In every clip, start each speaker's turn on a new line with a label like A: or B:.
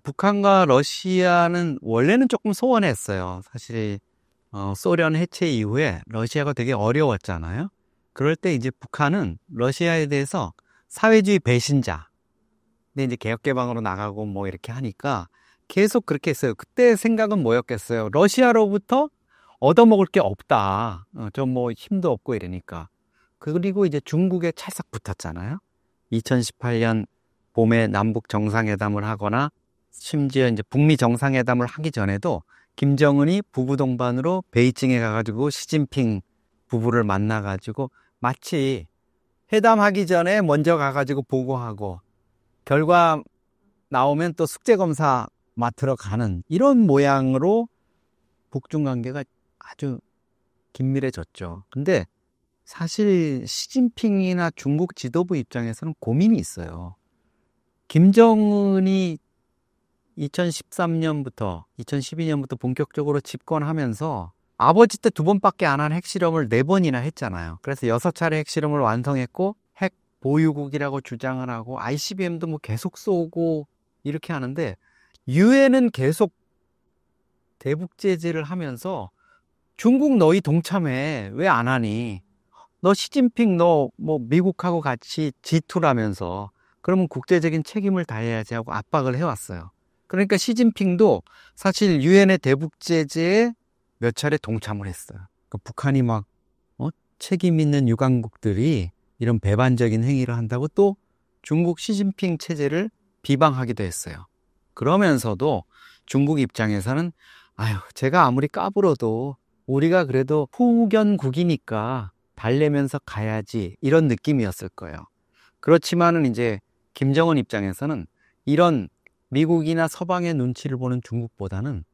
A: 북한과 러시아는 원래는 조금 소원했어요. 사실 소련 해체 이후에 러시아가 되게 어려웠잖아요. 그럴 때 이제 북한은 러시아에 대해서 사회주의 배신자, 근데 이제 개혁개방으로 나가고 뭐 이렇게 하니까 계속 그렇게 했어요. 그때 생각은 뭐였겠어요? 러시아로부터 얻어먹을 게 없다. 좀 뭐 힘도 없고 이러니까. 그리고 이제 중국에 찰싹 붙었잖아요. 2018년 봄에 남북 정상회담을 하거나 심지어 이제 북미 정상회담을 하기 전에도 김정은이 부부 동반으로 베이징에 가가지고 시진핑 부부를 만나가지고 마치 회담하기 전에 먼저 가가지고 보고하고 결과 나오면 또 숙제검사 맡으러 가는 이런 모양으로 북중 관계가 아주 긴밀해졌죠. 근데 사실 시진핑이나 중국 지도부 입장에서는 고민이 있어요. 김정은이 2013년부터 2012년부터 본격적으로 집권하면서 아버지 때 2번밖에 안 한 핵실험을 4번이나 했잖아요. 그래서 6차례 핵실험을 완성했고 핵 보유국이라고 주장을 하고 ICBM도 뭐 계속 쏘고 이렇게 하는데 유엔은 계속 대북 제재를 하면서 중국 너희 동참해 왜 안 하니? 너 시진핑 너 뭐 미국하고 같이 G2라면서 그러면 국제적인 책임을 다해야지 하고 압박을 해왔어요. 그러니까 시진핑도 사실 유엔의 대북 제재에 몇 차례 동참을 했어요. 그러니까 북한이 막 책임 있는 유강국들이 이런 배반적인 행위를 한다고 또 중국 시진핑 체제를 비방하기도 했어요. 그러면서도 중국 입장에서는 아유 제가 아무리 까불어도 우리가 그래도 후견국이니까 달래면서 가야지 이런 느낌이었을 거예요. 그렇지만은 이제 김정은 입장에서는 이런 미국이나 서방의 눈치를 보는 중국보다는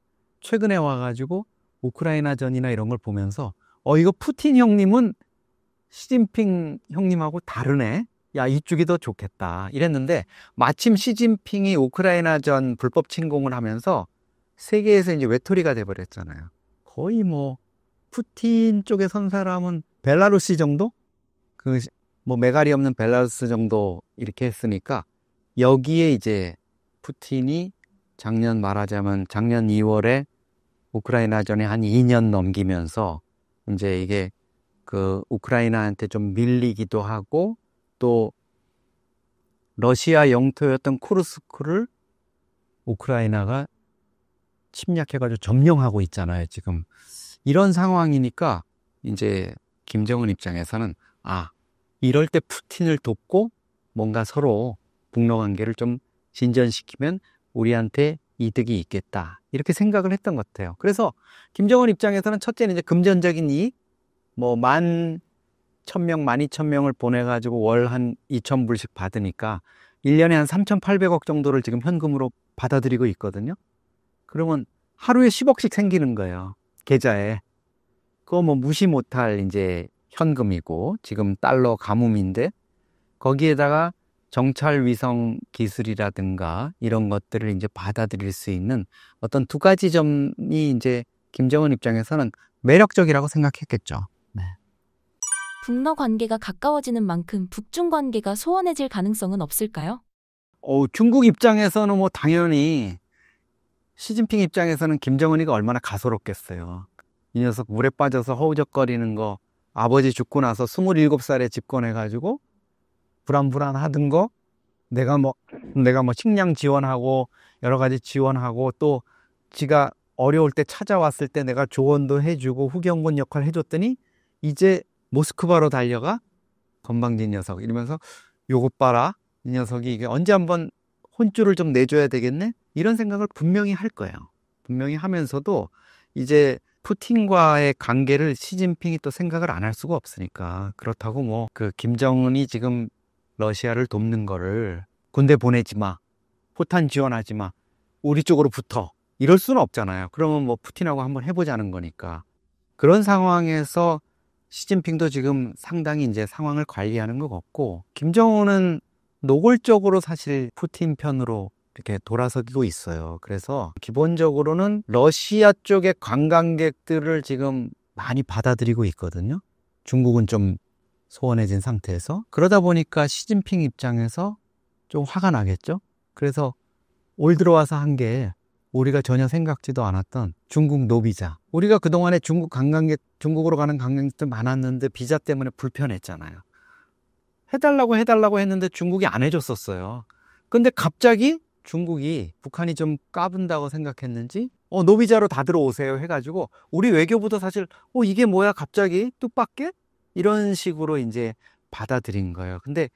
A: 최근에 와가지고 우크라이나 전이나 이런 걸 보면서 이거 푸틴 형님은 시진핑 형님하고 다르네. 야, 이쪽이 더 좋겠다. 이랬는데 마침 시진핑이 우크라이나 전 불법 침공을 하면서 세계에서 이제 외톨이가 돼버렸잖아요. 거의 뭐 푸틴 쪽에 선 사람은 벨라루시 정도? 뭐 메갈이 없는 벨라루스 정도 이렇게 했으니까 여기에 이제 푸틴이 말하자면 작년 2월에 우크라이나전에 한 2년 넘기면서 이제 이게 그 우크라이나한테 좀 밀리기도 하고 또 러시아 영토였던 쿠르스크를 우크라이나가 침략해가지고 점령하고 있잖아요, 지금. 이런 상황이니까 이제 김정은 입장에서는 이럴 때 푸틴을 돕고 뭔가 서로 북러 관계를 좀 진전시키면 우리한테 이득이 있겠다. 이렇게 생각을 했던 것 같아요. 그래서 김정은 입장에서는 첫째는 이제 금전적인 이익, 뭐 11,000명, 12,000명을 보내가지고 월 한 2,000불씩 받으니까 1년에 한 3,800억 정도를 지금 현금으로 받아들이고 있거든요. 그러면 하루에 10억씩 생기는 거예요. 계좌에. 그거 뭐 무시 못할 이제 현금이고 지금 달러 가뭄인데 거기에다가 정찰 위성 기술이라든가 이런 것들을 이제 받아들일 수 있는 어떤 2가지 점이 이제 김정은 입장에서는 매력적이라고 생각했겠죠. 네.
B: 북러 관계가 가까워지는 만큼 북중 관계가 소원해질 가능성은 없을까요?
A: 중국 입장에서는 뭐 당연히 시진핑 입장에서는 김정은이가 얼마나 가소롭겠어요. 이 녀석 물에 빠져서 허우적거리는 거 아버지 죽고 나서 27살에 집권해가지고 불안불안하던 거 내가 뭐 식량 지원하고 여러 가지 지원하고 또 지가 어려울 때 찾아왔을 때 내가 조언도 해주고 후견군 역할 해줬더니 이제 모스크바로 달려가 건방진 녀석 이러면서 요것 봐라 이 녀석이 이게 언제 한번 혼쭐을 좀 내줘야 되겠네 이런 생각을 분명히 할 거예요. 분명히 하면서도 이제 푸틴과의 관계를 시진핑이 또 생각을 안 할 수가 없으니까 그렇다고 뭐 그 김정은이 지금 러시아를 돕는 거를 군대 보내지 마, 포탄 지원하지 마, 우리 쪽으로 붙어 이럴 수는 없잖아요. 그러면 뭐 푸틴하고 한번 해보자는 거니까 그런 상황에서 시진핑도 지금 상당히 이제 상황을 관리하는 것 같고 김정은은 노골적으로 사실 푸틴 편으로 이렇게 돌아서고 있어요. 그래서 기본적으로는 러시아 쪽의 관광객들을 지금 많이 받아들이고 있거든요. 중국은 좀 소원해진 상태에서 그러다 보니까 시진핑 입장에서 좀 화가 나겠죠. 그래서 올 들어와서 한 게 우리가 전혀 생각지도 않았던 중국 노비자. 우리가 그동안에 중국으로 가는 관광객들 많았는데 비자 때문에 불편했잖아요. 해달라고 했는데 중국이 안 해줬었어요. 근데 갑자기 중국이 북한이 좀 까분다고 생각했는지 노비자로 다 들어오세요 해가지고 우리 외교부도 사실 이게 뭐야 갑자기 뜻밖의 이런 식으로 이제 받아들인 거예요. 근데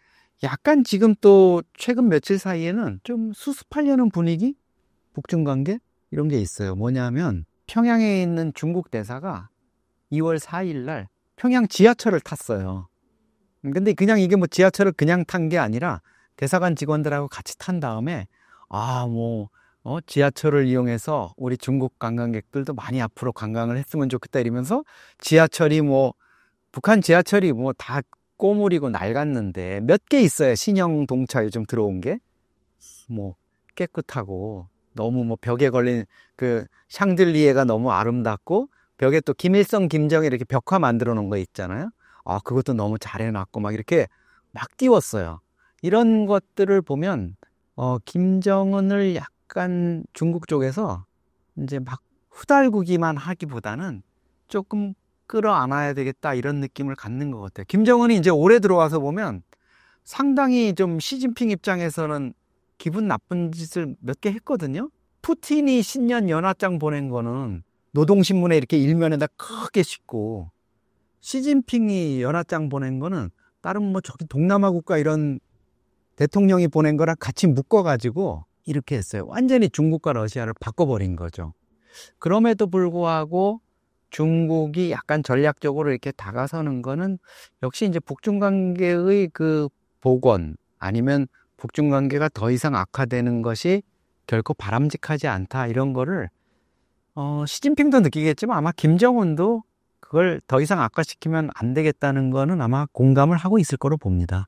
A: 약간 지금 또 최근 며칠 사이에는 좀 수습하려는 분위기? 북중 관계? 이런 게 있어요. 뭐냐면 평양에 있는 중국 대사가 2월 4일 날 평양 지하철을 탔어요. 근데 그냥 이게 뭐 지하철을 그냥 탄 게 아니라 대사관 직원들하고 같이 탄 다음에 지하철을 이용해서 우리 중국 관광객들도 많이 앞으로 관광을 했으면 좋겠다 이러면서 지하철이 북한 지하철이 다 꼬물이고 낡았는데 몇 개 있어요. 신형 동차 요즘 들어온 게 깨끗하고 너무 벽에 걸린 그 샹들리에가 너무 아름답고 벽에 또 김일성, 김정일 이렇게 벽화 만들어 놓은 거 있잖아요. 그것도 너무 잘 해놨고 막 이렇게 막 띄웠어요. 이런 것들을 보면 김정은을 약간 중국 쪽에서 이제 막 후달구기만 하기보다는 조금 끌어안아야 되겠다 이런 느낌을 갖는 것 같아요. 김정은이 이제 올해 들어와서 보면 상당히 좀 시진핑 입장에서는 기분 나쁜 짓을 몇 개 했거든요. 푸틴이 신년 연하장 보낸 거는 노동신문에 이렇게 일면에다 크게 싣고 시진핑이 연하장 보낸 거는 다른 저기 동남아 국가 이런 대통령이 보낸 거랑 같이 묶어가지고 이렇게 했어요. 완전히 중국과 러시아를 바꿔버린 거죠. 그럼에도 불구하고 중국이 약간 전략적으로 이렇게 다가서는 거는 역시 이제 북중 관계의 그 복원 아니면 북중 관계가 더 이상 악화되는 것이 결코 바람직하지 않다 이런 거를 시진핑도 느끼겠지만 아마 김정은도 그걸 더 이상 악화시키면 안 되겠다는 거는 아마 공감을 하고 있을 거로 봅니다.